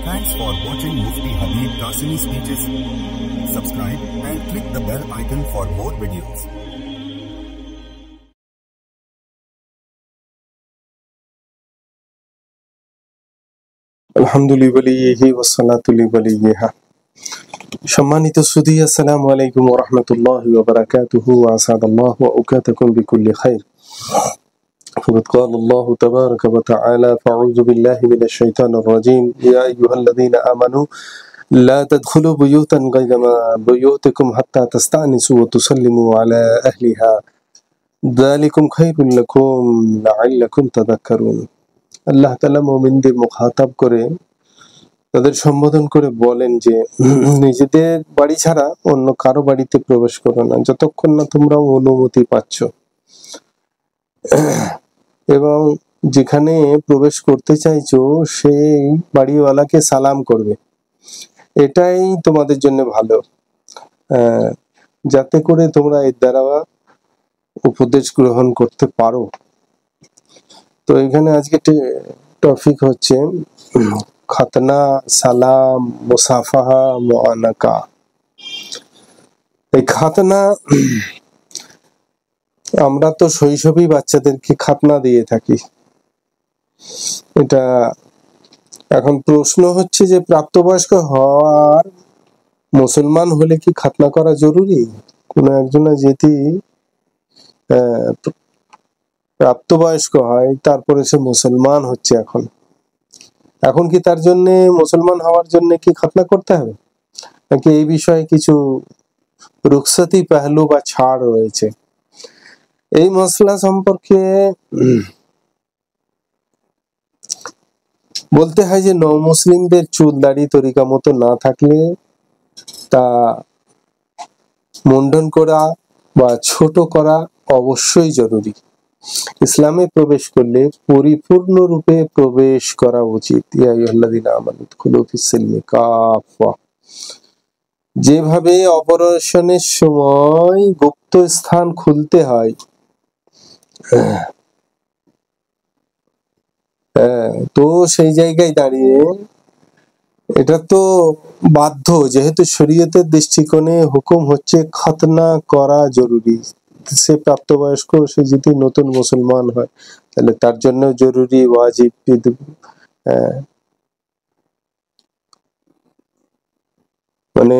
Thanks for watching Mufti Habib Qasimi speeches. Subscribe and click the bell icon for more videos. আলহামদুলিল্লাহি ওয়াসসালাতু লিওয়ালিহা। সম্মানিত সুধী, আসসালামু আলাইকুম ওয়া রাহমাতুল্লাহি ওয়া বারাকাতুহু ওয়া আসাদাল্লাহু আওকাতাকুম বিকুল্লি খাইর। فقد قال الله تبارك وتعالى فأعوذ بالله من الشيطان الرجيم يا أيها الذين آمنوا لا تدخلوا بيوتا غير بيوتكم حتى تستأنسوا وتسلموا على أهلها ذلكم خير لكم لعلكم تذكرون। আল্লাহ তাআলা মুমিনদের মুখাতাব করে তাদের সম্বোধন করে বলেন যে নিজেদের বাড়ি ছাড়া অন্য কারো বাড়িতে প্রবেশ করো না যতক্ষণ না তোমরা অনুমতি পাচ্ছ, এবং যেখানে প্রবেশ করতে চাইছো সেই বাড়িওয়ালাকে সালাম করবে। এটাই তোমাদের জন্য ভালো, যাতে করে তোমরা এর দ্বারা উপদেশ গ্রহণ করতে পারো। তো এখানে আজকে টপিক হচ্ছে খাতনা, সালাম, মুসাফাহা, মুআনাকা। এই খাতনা, আমরা তো শৈশবেই বাচ্চাদেরকে খাতনা দিয়ে থাকি। এটা এখন প্রশ্ন হচ্ছে যে প্রাপ্তবয়স্ক হওয়ার মুসলমান হলে কি খাতনা করা জরুরি? কোন একজন যদি প্রাপ্তবয়স্ক হয় তারপরে সে মুসলমান হচ্ছে, এখন কি তার জন্য মুসলমান হওয়ার জন্য কি খাতনা করতে হবে, নাকি এই বিষয়ে কিছু রুখসাতি পেহলু বা ছাড় রয়েছে? এই মশলা সম্পর্কে বলতে হয় যে নও-মুসলিমদের চুল দাড়ি তরিকা মতো না থাকলে তা মুন্ডন করা বা ছোট করা অবশ্যই জরুরি। ইসলামে প্রবেশ করলে পরিপূর্ণরূপে প্রবেশ করা উচিত। ইয়া আইয়ুহাল্লাযীনা আমানু উদখুলু ফিস-সিলমি কাফা। যেভাবে অপারেশনের সময় গুপ্ত স্থান খুলতে হয়, তো সেই জায়গায় দাঁড়িয়ে এটা তো বাধ্য, যেহেতু শরীয়তের দৃষ্টিকোণে হুকুম হচ্ছে খাতনা করা জরুরি। সে প্রাপ্তবয়স্ক, সে যদি নতুন মুসলমান হয় তাহলে তার জন্য জরুরি, ওয়াজিব। মানে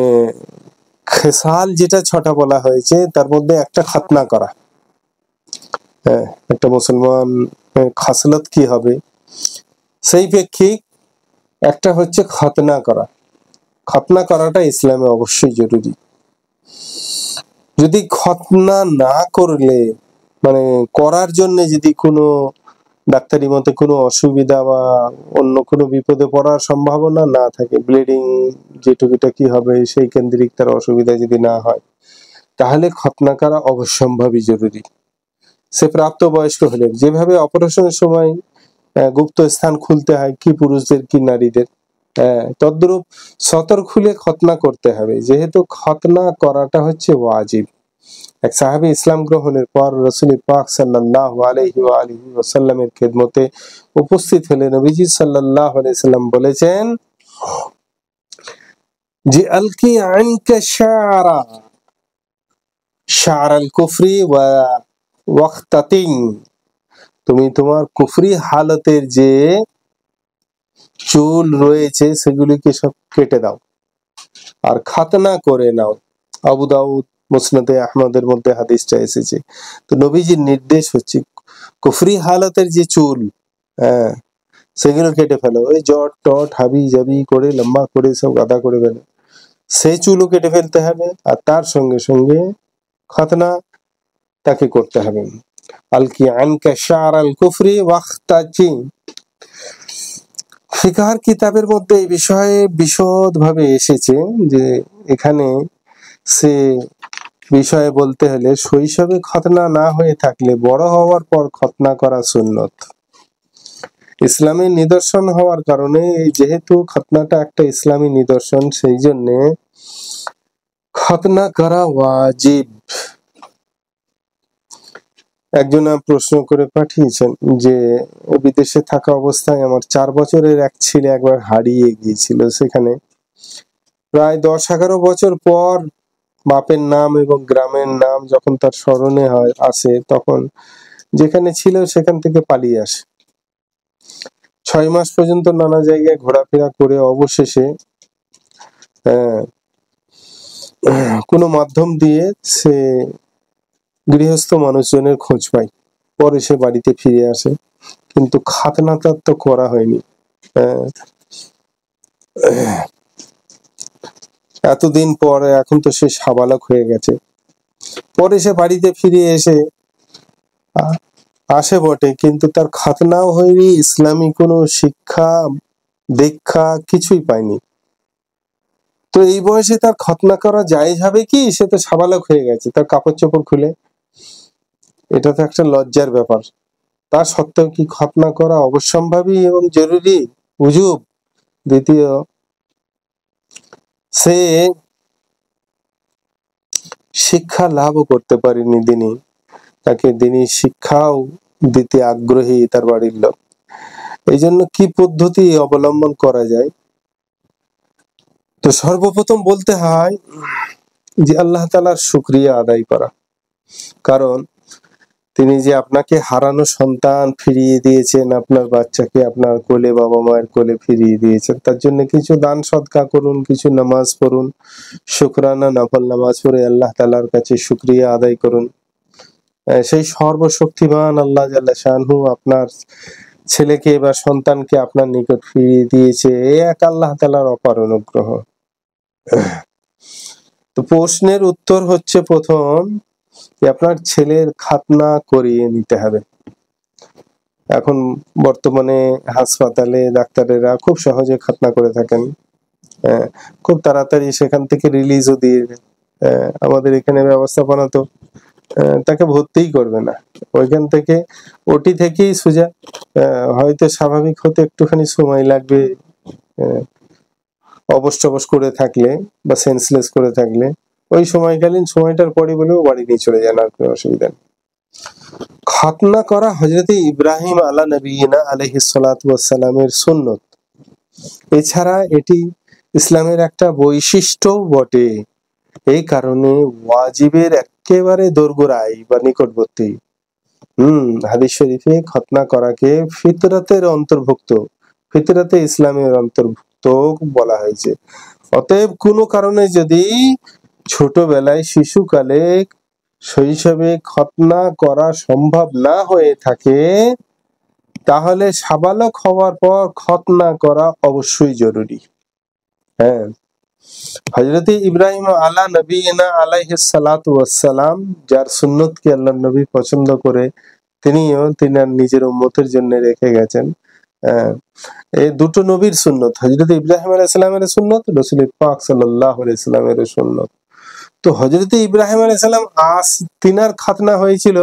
খেসাল যেটা ছটা বলা হয়েছে তার মধ্যে একটা খাতনা করা। একটা মুসলমান খাসলত কি হবে সেই প্রেক্ষিক একটা হচ্ছে খাতনা করা। খাতনা করাটা ইসলামে অবশ্যই জরুরি। যদি খাতনা না করলে, মানে করার জন্য যদি কোনো ডাক্তারি মতে কোনো অসুবিধা বা অন্য কোনো বিপদে পড়ার সম্ভাবনা না থাকে, ব্লিডিং যেটুকুটা কি হবে সেই কেন্দ্রিক তার অসুবিধা যদি না হয়, তাহলে খাতনা করা অবশ্যম্ভাবী জরুরি। সে প্রাপ্তবয়স্ক হলে যেভাবে অপারেশনের সময় গুপ্ত স্থান খুলতে হয়, কি পুরুষদের কি নারীদের, তদ্রূপ সতর খুলে খতনা করতে হবে, যেহেতু খতনা করাটা হচ্ছে ওয়াজিব। এক সাহাবী ইসলাম গ্রহণের পর রাসূল পাক সাল্লাল্লাহু আলাইহি ওয়া আলিহি ওয়াসাল্লামের খেদমতে উপস্থিত হলে নবীজি সাল্লাল্লাহু আলাইহি সাল্লাম বলেছেন যে আলকি আনকা শারাল কুফরি ওয়া ওয়াক্তাতিন, তুমি তোমার কুফরি হালতের যে চুল রয়েছে সেগুলিকে সব কেটে দাও আর খাতনা করে নাও। আবু দাউদ, মুসনাদে আহমদের মধ্যে হাদিসটা এসেছে। তো নবীজির নির্দেশ হচ্ছে কুফরি হালতের যে চুল, সেগুলো কেটে ফেলো। ওই জট টট হাবি জাবি করে লম্বা করে সব গাদা করে ফেলো, সেই চুলও কেটে ফেলতে হবে, আর তার সঙ্গে সঙ্গে খাতনা তাকে করতে হবে। আলকি আনকা শারাল কুফরি ওয়াক্তাচিন। ফিকহের কিতাবের মধ্যে এই বিষয়ে বিশদভাবে এসেছে যে এখানে সে বিষয়ে বলতে হলে শৈশবে খতনা না হয়ে থাকলে বড় হওয়ার পর খতনা করা সুন্নত। ইসলামের নিদর্শন হওয়ার কারণে, যেহেতু খতনাটা একটা ইসলামী নিদর্শন, সেই জন্য খতনা করা ওয়াজিব। একজন প্রশ্ন করে পাঠিয়েছেন যে বিদেশে থাকা অবস্থায় আমার 4 বছরের এক ছেলে একবার হারিয়ে গিয়েছিল। সেখানে প্রায় 10-11 বছর পর বাপের নাম এবং গ্রামের নাম যখন তার স্মরণে আসে, তখন যেখানে ছিল সেখান থেকে পালিয়ে আসে। 6 মাস পর্যন্ত নানা জায়গায় ঘোরাফেরা করে অবশেষে কোনো মাধ্যম দিয়ে সে গৃহস্থ মানুষজনের খোঁজ পায়। পরে সে বাড়িতে ফিরে আসে, কিন্তু খাতনা তার তো করা হয়নি। এতদিন পরে এখন তো সে সাবালক হয়ে গেছে। পরে সে বাড়িতে ফিরে আসে বটে, কিন্তু তার খাতনাও হয়নি, ইসলামী কোনো শিক্ষা দীক্ষা কিছুই পায়নি। তো এই বয়সে তার খতনা করা জায়েজ হবে কি? সে তো সাবালক হয়ে গেছে, তার কাপড় চোপড় খুলে, এটা তো একটা লজ্জার ব্যাপার। তা সত্ত্বেও কি খতনা করা অবশ্যম্ভাবী এবং জরুরি, উজুব? দ্বিতীয়, সে শিক্ষা লাভও করতে পারেনি দিনী, তাকে দিনী শিক্ষাও দিতে আগ্রহী তার বাড়ির লোক। এই জন্য কি পদ্ধতি অবলম্বন করা যায়? তো সর্বপ্রথম বলতে হয় যে আল্লাহ তাআলার শুকরিয়া আদায় করা, কারণ তিনি যে আপনাকে হারানো সন্তান ফিরিয়ে দিয়েছেন, আপনার বাচ্চাকে আপনার কোলে, বাবা মায়ের কোলে ফিরিয়ে দিয়েছেন, তার জন্য কিছু দান সদকা করুন, কিছু নামাজ পড়ুন, শুকরানা নফল নামাজ পড়ে আল্লাহ তাআলার কাছে শুকরিয়া আদায় করুন। সেই সর্বশক্তিমান আল্লাহ জাল্লা শানহু আপনার ছেলেকে বা সন্তানকে আপনার নিকট ফিরিয়ে দিয়েছে, এক আল্লাহ তাআলার অপার অনুগ্রহ। তো প্রশ্নের উত্তর হচ্ছে, প্রথম আপনার ছেলের খাতনা করিয়ে নিতে হবে। এখন বর্তমানে হাসপাতালে ডাক্তারেরা খুব সহজে খাতনা করে থাকেন, খুব তাড়াতাড়ি সেখান থেকে রিলিজও দিয়ে দেন। আমাদের এখানে ব্যবস্থাপনা তো তাকে ভর্তিই করবে না, ওইখান থেকে ওটি থেকেই সোজা, হয়তো স্বাভাবিক হতে একটুখানি সময় লাগবে, অবশ টবশ করে থাকলে বা সেন্সলেস করে থাকলে, ওই সময়কালীন সময়টার পরে বলেও বাড়ি নিয়ে চলে যান, আর কোনো অসুবিধা নেই। খাতনা করা হযরতে ইব্রাহিম আলা নবিয়িনা আলাইহিস সালাতু ওয়াস সালামের সুন্নত। এছাড়া এটি ইসলামের একটা বৈশিষ্ট্যও বটে। এই কারণে ওয়াজিবের একেবারে দোরগোড়ায় বা নিকটবর্তী। হাদিস শরীফে খতনা করাকে ফিতরাতের অন্তর্ভুক্ত, ফিতরাতে ইসলামের অন্তর্ভুক্ত বলা হয়েছে। অতএব কোনো কারণে যদি ছোটবেলায় শিশুকালে শৈশবে খতনা করা সম্ভব না হয়ে থাকে, তাহলে সাবালক হওয়ার পর খতনা করা অবশ্যই জরুরি। হযরত ইব্রাহিম আলা নবিয়িনা আলাইহিস সালাতু ওয়াস সালাম, যার সুন্নতকে আল্লাহর নবী পছন্দ করে তিনিও তিনার নিজের উম্মতের জন্য রেখে গেছেন। এই দুটো নবীর সুন্নত, হযরত ইব্রাহিম আলাইহিস সালামের সুন্নত, রাসূল পাক সাল্লাল্লাহু আলাইহি সাল্লামের সুন্নত। তো হযরত ইব্রাহিম আলাইহিস সালাম তিনার খাতনা হয়েছিল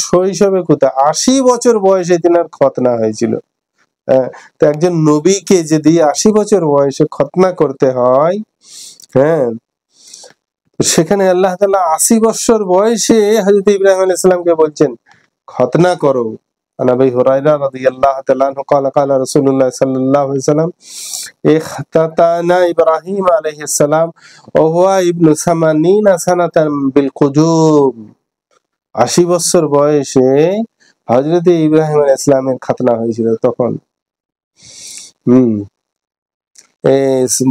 শৈশবে, কোথায় 80 বছর বয়সে তিনার খতনা হয়েছিল। তো একজন নবীকে যদি 80 বছর বয়সে খতনা করতে হয়, সেখানে আল্লাহ তাআলা 80 বছর বয়সে হযরত ইব্রাহিম আলাইহিস সালামকে বলছেন খতনা করো। আবু হুরায়রা রাদিয়াল্লাহু তাআলা আনহু قال قال رسول الله صلى الله عليه وسلم اختتن ابراهيم عليه السلام وهو ابن 80 سنة بالقدوم। 80 বছর বয়সে হযরত ইব্রাহিম আলাইহিস সালামের খতনা হয়েছিল তখন।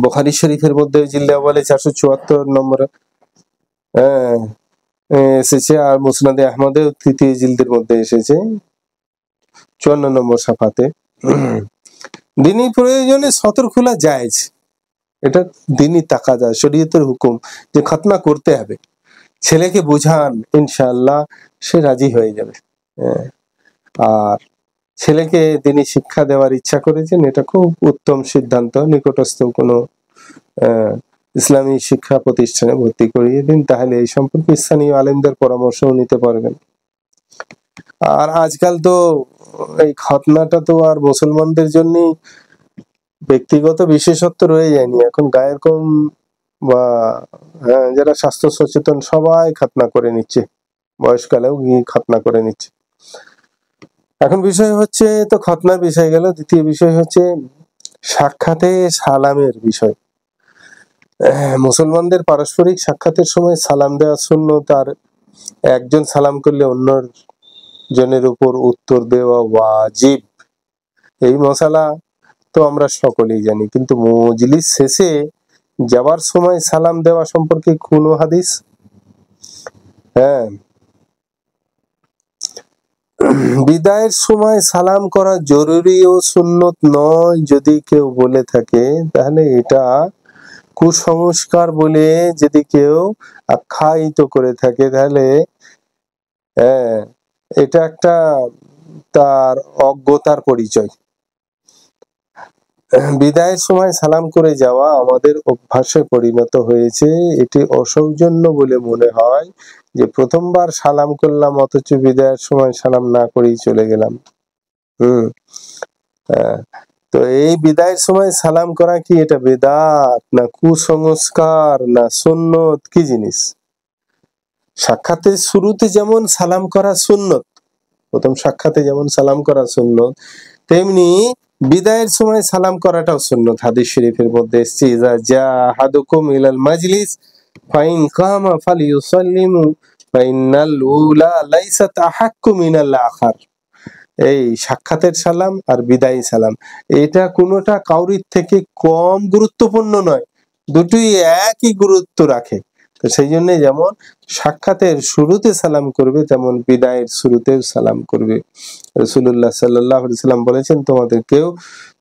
বুখারী শরীফের মধ্যে জিলদে আউয়ালে 474 নম্বর এসেছে, আর মুসনাদে আহমদে তৃতীয় জিলদের মধ্যে এসেছে 54 নম্বর সাফাতে। দিনী প্রয়োজনে সতর খোলা জায়েজ, এটা দিনী তাকাদা, শরীয়তের হুকুম যে খতনা করতে হবে। ছেলেকে বুঝান, ইনশাআল্লাহ সে রাজি হয়ে যাবে। আর ছেলেকে তিনি শিক্ষা দেওয়ার ইচ্ছা করেছেন, এটা খুব উত্তম সিদ্ধান্ত। নিকটস্থ কোনো ইসলামী শিক্ষা প্রতিষ্ঠানে ভর্তি করিয়ে দিন, তাহলে এই সম্পর্কে স্থানীয় আলেমদের পরামর্শও নিতে পারবেন। আর আজকাল তো এই খতনাটা তো আর মুসলমানদের জন্য ব্যক্তিগত বিশেষত্ব রয়ে যায়নি, এখন গায়ের কম বা যারা স্বাস্থ্য সচেতন সবাই খতনা করে নিচ্ছে বয়সকালেও গিয়ে খতনা করে নিচ্ছে। এখন বিষয় হচ্ছে, তো খতনার বিষয় গেল, দ্বিতীয় বিষয় হচ্ছে সাক্ষাতে সালামের বিষয়। মুসলমানদের পারস্পরিক সাক্ষাতের সময় সালাম দেওয়া সুন্নত, আর একজন সালাম করলে অন্য জনের উপর উত্তর দেওয়া ওয়াজিব। এই মশালা তো আমরা সকলেই জানি, কিন্তু মজলিস শেষে যাবার সময় সালাম দেওয়া সম্পর্কে কোন হাদিস? হ্যাঁ, বিদায়ের সময় সালাম করা জরুরি ও সুন্নত নয় যদি কেউ বলে থাকে, তাহলে এটা কুসংস্কার বলে যদি কেউ আখ্যায়িত করে থাকে, তাহলে হ্যাঁ, এটা একটা তার অজ্ঞতার পরিচয়। বিদায়ের সময় সালাম করে যাওয়া আমাদের অভ্যাসে পরিণত হয়েছে। এটি অসৌজন্য বলে মনে হয় যে প্রথমবার সালাম করলাম অথচ বিদায়ের সময় সালাম না করেই চলে গেলাম। তো এই বিদায়ের সময় সালাম করা কি এটা বেদাত না কুসংস্কার না সুন্নত, কি জিনিস? সাক্ষাতের শুরুতে যেমন সালাম করা সুন্নত, প্রথম সাক্ষাতে যেমন সালাম করা সুন্নত, তেমনি বিদায়ের সময় সালাম করাটাও সুন্নত। হাদিস শরীফের মধ্যে এসেছে, ইজা জা আহাদুকুম ইলাল মাজলিস ফাইন কামা ফালিয়ুসাল্লিমু ফাইনাল উলা লাইসাত আহাক্কু মিনাল আখার। এই সাক্ষাতের সালাম আর বিদায়ী সালাম, এটা কোনোটা কাউরির থেকে কম গুরুত্বপূর্ণ নয়, দুটোই একই গুরুত্ব রাখে। তো সেই জন্য যেমন সাক্ষাতের শুরুতে সালাম করবে, তেমন বিদায়ের শুরুতেও সালাম করবে। রাসূলুল্লাহ সাল্লাল্লাহু আলাইহি সাল্লাম বলেছেন, তোমাদের কেউ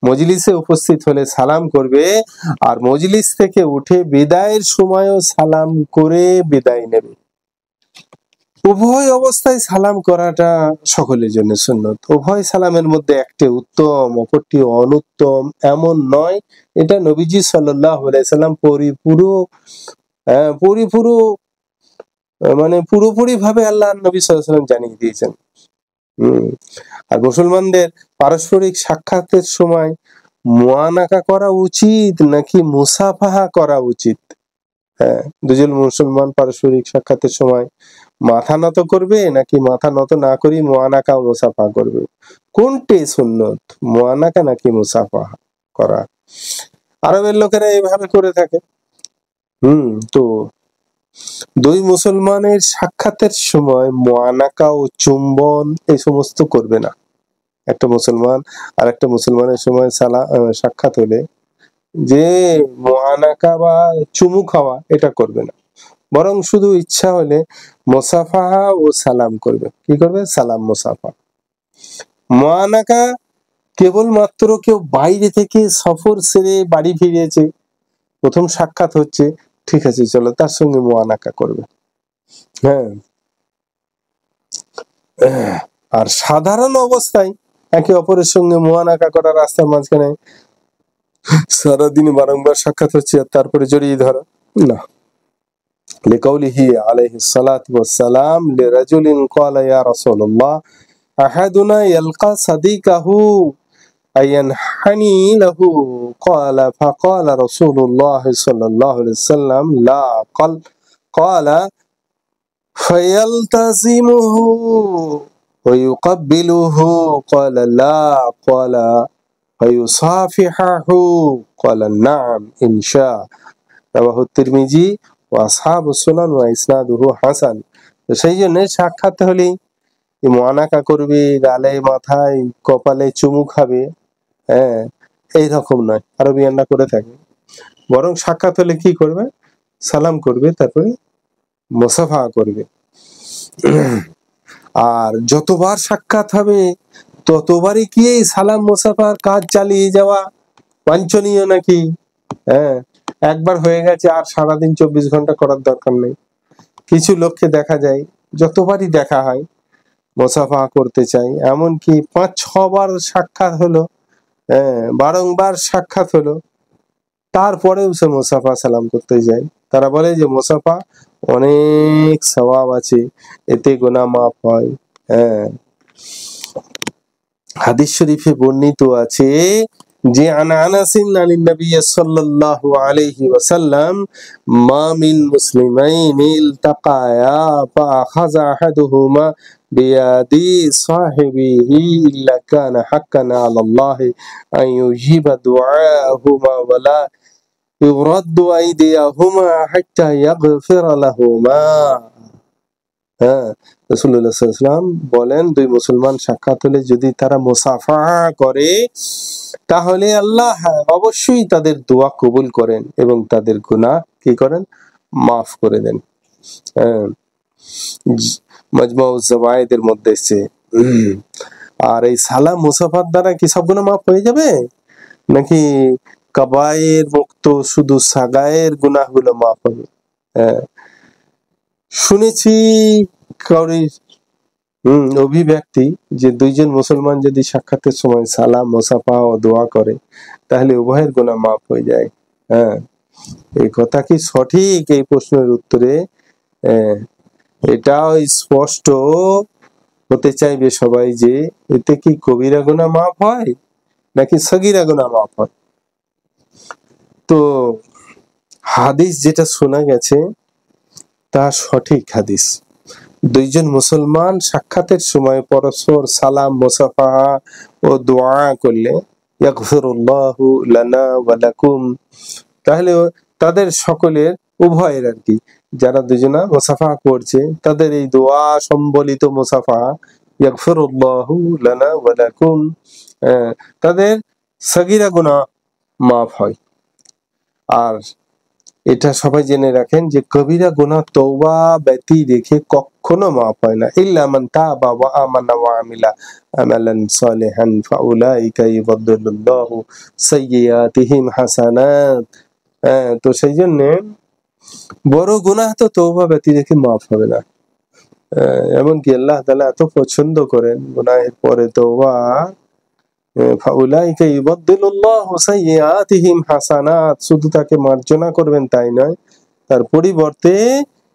মজলিসে উপস্থিত হলে সালাম করবে, আর মজলিস থেকে উঠে বিদায়ের সময়ও সালাম করে বিদায় নেবে। উভয় অবস্থায় সালাম করাটা সকলের জন্য সুন্নত। উভয় সালামের মধ্যে একটি উত্তম অপরটি অনুত্তম এমন নয়, এটা নবীজি সাল্লাল্লাহু আলাইহি সাল্লাম মানে পুরোপুরি ভাবে আল্লাহর নবী সাল্লাল্লাহু আলাইহি সাল্লাম জানিয়ে দিয়েছেন। আর মুসলমানদের পারস্পরিক সাক্ষাতের সময় মুআনাকা করা উচিত নাকি মুসাফাহা করা উচিত? দুজন মুসলমান পারস্পরিক সাক্ষাতের সময় মাথা নত করবে নাকি মাথা নত না করি মুআনাকা ও মুসাফা করবে? কোনটি সুন্নত, মুআনাকা নাকি মুসাফা করা? আরবের লোকেরা এইভাবে করে থাকে। তো দুই মুসলমানের সাক্ষাতের সময় মুআনাকা ও চুম্বন এই সমস্ত করবে না। একটা মুসলমান আর একটা মুসলমানের সময় সাক্ষাৎ হলে যে মুআনাকা বা চুমু খাওয়া এটা করবে না, বরং শুধু ইচ্ছা হলে মুসাফাহা ও সালাম করবে। কি করবে? সালাম মুসাফা। মুআনাকা কেবলমাত্র কেউ বাইরে থেকে সফর সেরে বাড়ি ফিরেছে, প্রথম সাক্ষাৎ হচ্ছে, ঠিক আছে চলো তার সঙ্গে মুআনাকা করবে। হ্যাঁ, আর সাধারণ অবস্থায় একে অপরের সঙ্গে মুআনাকা করা, রাস্তার মাঝখানে সারাদিনে বারংবার সাক্ষাৎ হচ্ছে আর তারপরে জড়িয়ে ধরা, না। লিকাউলিহি আলাইহিস সালাতু ওয়াস সালাম লিরাজুলিন ক্বালা ইয়া রাসূলুল্লাহ আহাদুনা ইয়ালকা সাদিকাহু আয়ানহানি লাহু ক্বালা ফাকালা রাসূলুল্লাহ সাল্লাল্লাহু আলাইহি ওয়াসাল্লাম লা ক্বালা ফায়ালতাজিমুহু ওয়া ইউকাব্বিলুহু ক্বালা লা ক্বালা ফায়ুসাফিহু ক্বালা না'ম ইনশা রাওয়াহু তিরমিজি ওয়া আসহাবুস সুনান ওয়া ইসনাদুহু হাসান। তো সেই জন্য সাক্ষাৎ হলে মুআনাকা করবে, গালে মাথায় কপালে চুমু খাবে, এইরকম নয়, আরবিয়ানরা করে থাকে। বরং সাক্ষাৎ হলে কি করবে? সালাম করবে, তারপরে মুসাফা করবে। আর যতবার সাক্ষাৎ হবে ততবারই কি এই সালাম মুসাফার কাজ চালিয়ে যাওয়া বাঞ্ছনীয় নাকি? একবার হয়ে গেছে আর সারাদিন 24 ঘন্টা করার দরকার নেই। কিছু লোককে দেখা যায় যতবারই দেখা হয় মুসাফা করতে চাই, এমনকি 5-6 বার সাক্ষাৎ হলো, বারংবার সাক্ষাৎ হলো, তারপরেও সে মুসাফা সালাম করতে যায়। তারা বলে যে মুসাফা অনেক সওয়াব আছে, এতে গুনাহ মাফ হয়। হাদিস শরীফে বর্ণিত আছে, যে আন আনাসিন আনিন নবী সাল্লাল্লাহু আলাইহি ওয়াসাল্লাম মা মিন মুসলিমাইন ইলতাকায়া ফাআখাযা আহাদুহুমা বিয়াদি সাহিবিহি ইল্লা কানা হাক্কান আলাল্লাহি আন ইউজিবা দুআহুমা ওয়ালা ইউরাদ্দু আইদিয়াহুমা হাত্তা ইয়াগফিরা লাহুমা। হ্যাঁ, রাসূলুল্লাহ সাল্লাল্লাহু আলাইহি ওয়াসাল্লাম বলেন, দুই মুসলমান সাক্ষাৎ হলে যদি তারা মুসাফাহা করে তাহলে আল্লাহ অবশ্যই তাদের দোয়া কবুল করেন এবং তাদের গুনাহ কি করেন, মাফ করে দেন। মাজমাউজ জাওয়ায়েদের মধ্যে এসেছে। আর এই সালাম মুসাফার দ্বারা কি সব গুনাহ মাফ হয়ে যাবে, নাকি কাবায়ের মুক্ত শুধু সাগায়ের গুনাহগুলো মাফ হবে? শুনেছি কাউরির অভিব্যক্তি যে দুইজন মুসলমান যদি সাক্ষাতের সময় সালাম মুসাফা ও দোয়া করে তাহলে উভয়ের গুনাহ মাফ হয়ে যায়। এই কথা কি সঠিক? এই প্রশ্নের উত্তরে এটাও স্পষ্ট হতে চাইবে সবাই যে এতে কি কবিরা গুনাহ মাফ হয় নাকি সগীরা গুনাহ মাফ হয়। তো হাদিস যেটা শোনা গেছে তা সঠিক হাদিস। দুইজন মুসলমান সাক্ষাতের সময় পরস্পর সালাম মুসাফাহা ও দোয়া করলে ইয়াগফিরুল্লাহু লানা ওয়া লাকুম, তাহলে তাদের সকলের উভয়ের আর কি, যারা দুজনা মুসাফাহা করছে তাদের এই দোয়া সম্বলিত মুসাফাহা ইয়াগফিরুল্লাহু লানা ওয়া লাকুম, তাদের সগীরা গুনাহ মাফ হয়। আর এটা সবাই জেনে রাখেন যে কবিরা গুনাহ তওবা ব্যতি রেখে কখনো মাফ হয় না। ইল্লা মান তাবা ওয়া আমানা ওয়া আমিলা আমালান সালিহান ফাউলাইকা ইউবাদদিলুল্লাহু সাইয়্যাতিহিম হাসানাত। তো সেই জন্য বড় গুনাহ তো তওবা ব্যতি রেখে মাফ হবে না। এমনকি আল্লাহ তাআলা এত পছন্দ করেন গুনাহের পরে তওবা, ফাউলাইকা ইউবাদদিলুল্লাহু সাইয়্যাতিহিম হাসানাত, শুধু তাকে মার্জনা করবেন তাই নয়, তার পরিবর্তে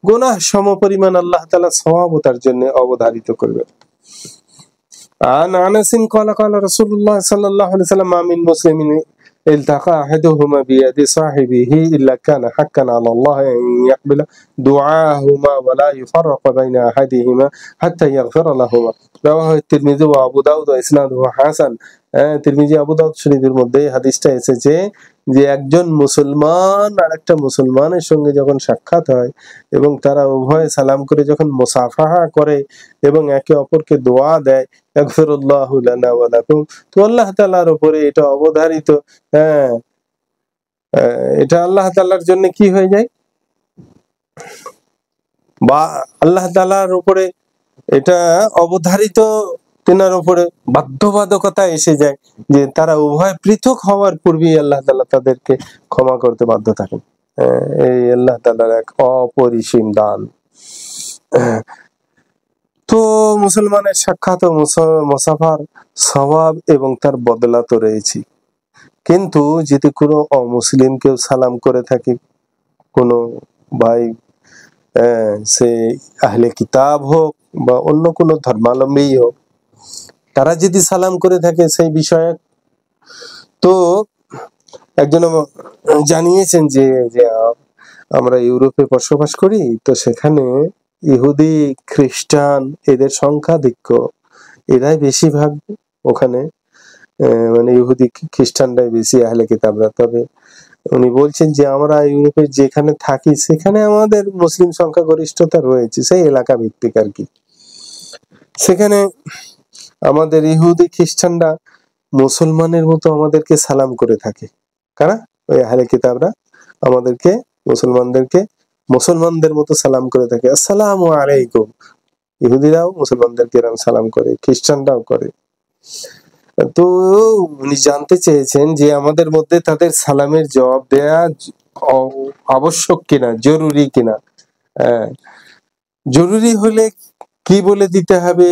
গুনাহ সমপরিমাণ আল্লাহ তাআলা সওয়াব তার জন্য অবধারিত করবেন। আন আনাসিন ক্বালা ক্বালা রাসূলুল্লাহ সাল্লাল্লাহু আলাইহি ওয়াসাল্লাম মা মিন মুসলিমিন ইলতাকা আহাদুহুমা বিয়াদি সাহিবিহি ইল্লা কানা হাক্কান আলাল্লাহি আন ইয়াকবিলা দুআহুমা ওয়া লা ইউফাররিকু বাইনা আহাদিহিমা হাত্তা ইয়াগফিরা লাহুমা। রাওয়াহু তিরমিজি ওয়া আবু দাউদ ওয়া ইসনাদুহু হাসান। তিরমিজি আবু দাউদ শরীফের মধ্যে হাদিসটা এসেছে যে একজন মুসলমান আর একটা মুসলমানের সঙ্গে যখন সাক্ষাৎ হয় এবং তারা উভয়ে সালাম করে যখন মুসাফাহা করে এবং একে অপরকে দোয়া দেয় ইয়াগফিরুল্লাহু লানা ওয়া লাকুম, তো আল্লাহ তাআলার উপরে এটা অবধারিত, এটা আল্লাহ তাআলার জন্য কি হয়ে যায়, বা আল্লাহ তাআলার উপরে এটা অবধারিত, তেনার উপরে বাধ্যবাধকতা এসে যায় যে তারা উভয় পৃথক হওয়ার পূর্বেই আল্লাহ তাআলা তাদেরকে ক্ষমা করতে বাধ্য থাকেন। এই আল্লাহ তাআলার এক অপরিসীম দান। তো মুসলমানের সাক্ষাৎ ও মুসাফার সওয়াব এবং তার বদলা তো রয়েছে, কিন্তু যদি কোনো অমুসলিম কেউ সালাম করে থাকে, কোনো ভাই সে আহলে কিতাব হোক বা অন্য কোনো ধর্মাবলম্বী হোক, তারা যদি সালাম করে থাকে সেই বিষয়ে, তো একজন জানিয়েছেন যে আমরা ইউরোপে বসবাস করি, তো সেখানে ইহুদি খ্রিস্টান এদের সংখ্যাধিক্য, এরাই বেশিরভাগ ওখানে, মানে ইহুদি খ্রিস্টানরাই বেশি আহলে কিতাবরা। তবে উনি বলছেন যে আমরা ইউরোপে যেখানে থাকি সেখানে আমাদের মুসলিম সংখ্যাগরিষ্ঠতা রয়েছে, সেই এলাকা ভিত্তিক আর কি। সেখানে আমাদের ইহুদি খ্রিস্টানরা মুসলমানের মতো আমাদেরকে সালাম করে থাকে। কারা? ওই আহলে কিতাবরা আমাদেরকে মুসলমানদের মতো সালাম করে থাকে, আসসালামু আলাইকুম। ইহুদিরাও মুসলমানদেরকে এরকম সালাম করে, খ্রিস্টানরাও করে। তো উনি জানতে চেয়েছেন যে আমাদের মধ্যে তাদের সালামের জবাব দেয়া আবশ্যক কিনা, জরুরি কিনা। জরুরি হলে কি বলে দিতে হবে,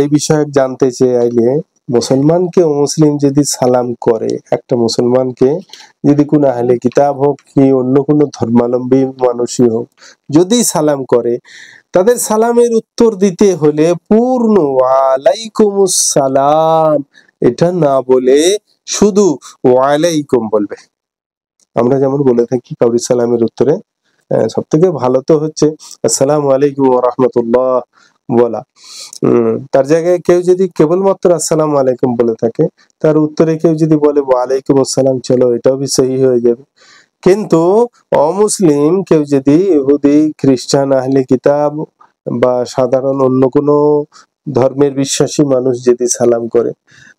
এই বিষয়ে জানতে চাইলে মুসলমানকে মুসলিম যদি সালাম করে, একটা মুসলমানকে যদি কোনো আহলে কিতাব হোক কি অন্য কোনো ধর্মাবলম্বী মানুষই হোক যদি সালাম করে, তাদের সালামের উত্তর দিতে হলে পূর্ণ ওয়ালাইকুমুস সালাম এটা না বলে শুধু ওয়ালাইকুম বলবে। আমরা যেমন বলে থাকি কাউরি সালামের উত্তরে, সব থেকে ভালো তো হচ্ছে আসসালামু আলাইকুম ওয়া রাহমাতুল্লাহ বলা। তার জায়গায় কেউ যদি কেবলমাত্র আসসালামু আলাইকুম বলে থাকে, তার উত্তরে কেউ যদি বলে ওয়ালাইকুম আসসালাম, চলো এটাও বি সহি হয়ে যাবে। কিন্তু অমুসলিম কেউ যদি ইহুদি, খ্রিস্টান, আহলে কিতাব বা সাধারণ অন্য কোনো ধর্মের বিশ্বাসী মানুষ যদি সালাম করে,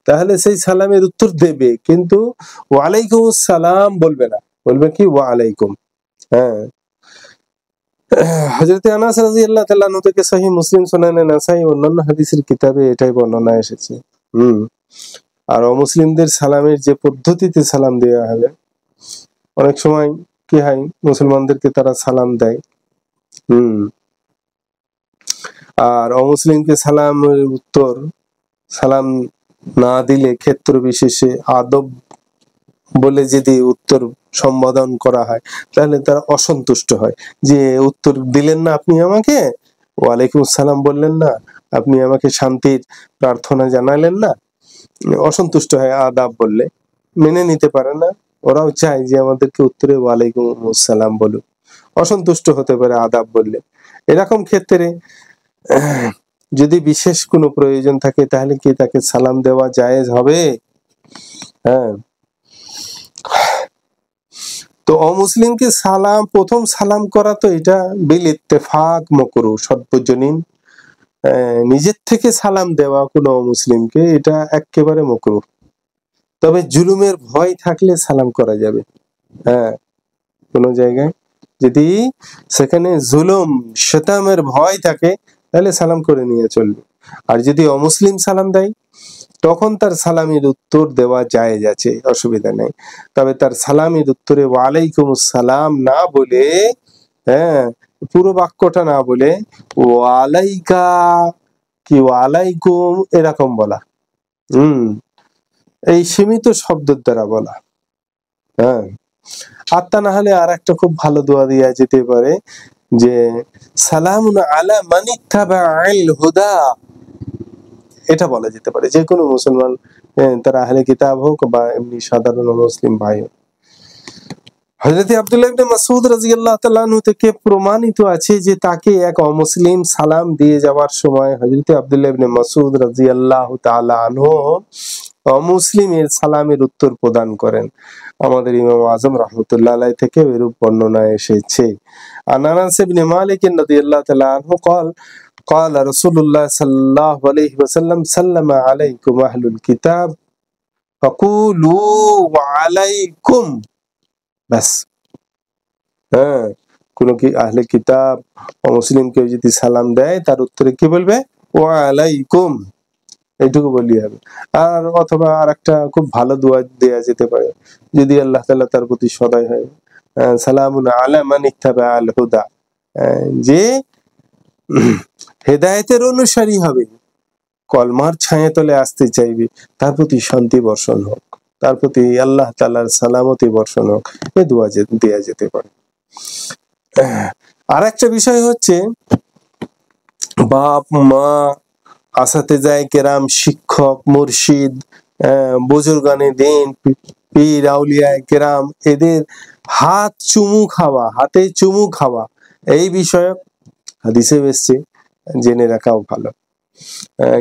তাহলে সেই সালামের উত্তর দেবে, কিন্তু ওয়ালাইকুম আসসালাম বলবে না, বলবে কি ওয়ালাইকুম। হ্যাঁ, হযরত আনাস রাদিয়াল্লাহু তাআলা আনহু থেকে সহিহ মুসলিম, সুনানে নাসাই অন্যান্য হাদিসের কিতাবে এটাই বর্ণনা এসেছে। আর অমুসলিমদের সালামের যে পদ্ধতিতে সালাম দেওয়া হবে, অনেক সময় কি হয়, মুসলমানদেরকে তারা সালাম দেয়, আর অমুসলিমকে সালামের উত্তর, সালাম না দিলে ক্ষেত্র বিশেষে আদব বলে যদি উত্তর সম্বোধন করা হয়, তাহলে তারা অসন্তুষ্ট হয় যে উত্তর দিলেন না আপনি আমাকে, ওয়ালাইকুম আসসালাম বললেন না, আপনি আমাকে শান্তির প্রার্থনা জানালেন না, অসন্তুষ্ট হয় আদাব বললে, মেনে নিতে পারে না। ওরাও চায় যে আমাদেরকে উত্তরে ওয়ালাইকুম আসসালাম বলুক, অসন্তুষ্ট হতে পারে আদাব বললে। এরকম ক্ষেত্রে যদি বিশেষ কোনো প্রয়োজন থাকে, তাহলে কি তাকে সালাম দেওয়া জায়েজ হবে? হ্যাঁ, তো অমুসলিমকে সালাম, প্রথম সালাম করা তো এটা বিল ইত্তেফাক মাকরুহ, সর্বজনীন। নিজের থেকে সালাম দেওয়া কোনো অমুসলিমকে, এটা একেবারে মাকরুহ। তবে জুলুমের ভয় থাকলে সালাম করা যাবে। হ্যাঁ, কোনো জায়গায় যদি সেখানে জুলুম শতামের ভয় থাকে, তাহলে সালাম করে নিয়ে চলবে। আর যদি অমুসলিম সালাম দেয়, তখন তার সালামের উত্তর দেওয়া জায়েজ আছে, অসুবিধা নেই। তবে তার সালামের উত্তরে ওয়ালাইকুম আসসালাম না বলে, হ্যাঁ, পুরো বাক্যটা না বলে ওয়ালাইকা কি ওয়ালাইকুম এরকম বলা, এই সীমিত শব্দের দ্বারা বলা। হ্যাঁ, আর তা না হলে আর একটা খুব ভালো দোয়া দেয়া যেতে পারে, যে সালামুন আলা মান ইত্তাবাআল হুদা, এটা বলা যেতে পারে যে কোনো মুসলমান, তারা আহলে কিতাব হোক বা এমনি সাধারণ মুসলিম ভাই হোক। হযরত আব্দুল্লাহ ইবনে মাসউদ রাদিয়াল্লাহু তাআলা আনহু থেকে প্রমাণিত আছে যে তাকে এক অমুসলিম সালাম দিয়ে যাওয়ার সময় হযরত আব্দুল্লাহ ইবনে মাসউদ রাদিয়াল্লাহু তাআলা আনহু অমুসলিমের সালামের উত্তর প্রদান করেন। আমাদের ইমাম আযম রাহমাতুল্লাহ আলাইহি থেকে এরূপ বর্ণনা এসেছে। আনাস ইবনে মালিক রাদিয়াল্লাহু তাআলা আনহু قال قال رسول الله صلى الله عليه وسلم سلم عليكم أهل الكتاب فقولوا وعليكم, ব্যাস। হ্যাঁ, কোন কি আহলে কিতাব মুসলিম কেউ যদি সালাম দেয়, তার উত্তরে কি বলবে? ওয়ালাইকুম, এইটুকু বললেই হবে। আর অথবা আর একটা খুব ভালো দোয়া দেয়া যেতে পারে, যদি আল্লাহ তাআলা তার প্রতি সদয় হয়, সালামুন আলা মান ইত্তাবাআল হুদা, যে হেদায়েতের অনুসারী হবে, কলমার ছায়া তলে আসতে চাইবে, তার প্রতি শান্তি বর্ষণ হোক, তার প্রতি আল্লাহ তাআলার সালামতি বর্ষণ হোক, এই দোয়া দেয়া যেতে পারে। আর একটা বিষয় হচ্ছে, বাপ মা, আসাতেজায়ে কেরাম, শিক্ষক, মুর্শিদ, বুজুর্গানে দ্বীন, পীর আউলিয়ায়ে কেরাম, এদের হাত চুমু খাওয়া, হাতে চুমু খাওয়া, এই বিষয়ক হাদিসে এসেছে, জেনে রাখাও ভালো।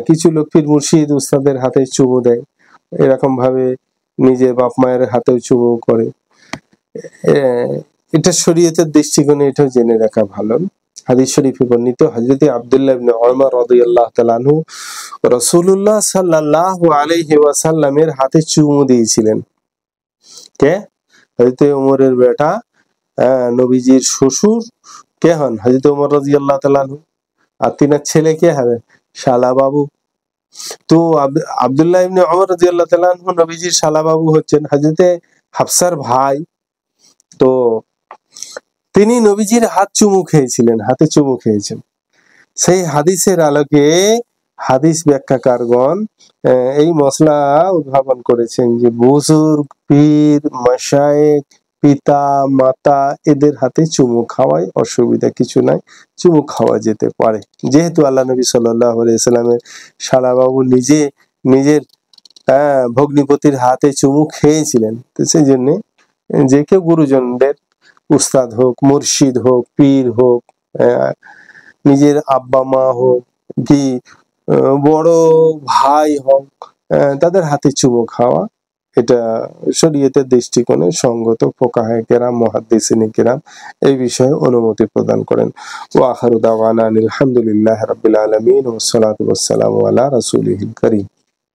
কিছু লোক পীর মুর্শিদ উস্তাদের হাতে চুমু দেয়, এরকম ভাবে নিজের বাপ মায়ের হাতেও চুমু করে, এটা শরীয়তের দৃষ্টিকোণে এটাও জেনে রাখা ভালো। হাদিস শরীফে বর্ণিত, হযরত আব্দুল্লাহ ইবনে উমর রাদিয়াল্লাহু তাআলা আনহু রাসূলুল্লাহ সাল্লাল্লাহু আলাইহি ওয়াসাল্লামের হাতে চুমু দিয়েছিলেন। কে? হযরত ওমরের বেটা, নবীজির শ্বশুর কে হন? হযরত ওমর রাদিয়াল্লাহু তাআলা আনহু। আর তিনার ছেলে কে হবে? শালা বাবু। তো আব্দুল্লাহ ইবনে উমর রাদিয়াল্লাহু তাআলা আনহু নবীজির শালা বাবু হচ্ছেন হযরত হাফসার ভাই। তো তিনি নবীজির হাত চুমু খেয়েছিলেন, হাতে চুমু খেয়েছেন। সেই হাদিসের আলোকে হাদিস ব্যাখ্যাকারগণ এই মসলা উদ্ভাবন করেছেন যে বুজুর্গ, পীর, মাশায়েখ, পিতা মাতা, এদের হাতে চুমু খাওয়ায় অসুবিধা কিছু নাই, চুমু খাওয়া যেতে পারে। যেহেতু আল্লাহ নবী সাল্লাল্লাহু আলাইহি ওয়াসাল্লামের শালা বাবু নিজের ভগ্নিপতির হাতে চুমু খেয়েছিলেন। তো সেই জন্য যে কেউ গুরুজনদের, উস্তাদ হোক, মুর্শিদ হোক, পীর হোক, নিজের আব্বা মা হোক কি বড় ভাই হোক, তাদের হাতে চুমু খাওয়া এটা শরীয়তের দৃষ্টিকোণে সঙ্গত। ফুকাহায়ে কেরাম, মুহাদ্দিসিনে কেরাম এই বিষয়ে অনুমতি প্রদান করেন। ওয়া আখিরু দাওয়ানা আলহামদুলিল্লাহি রাব্বিল আলামিন ওয়া সলাতু ওয়াস সালামু আলা রাসূলিহিল কারীম।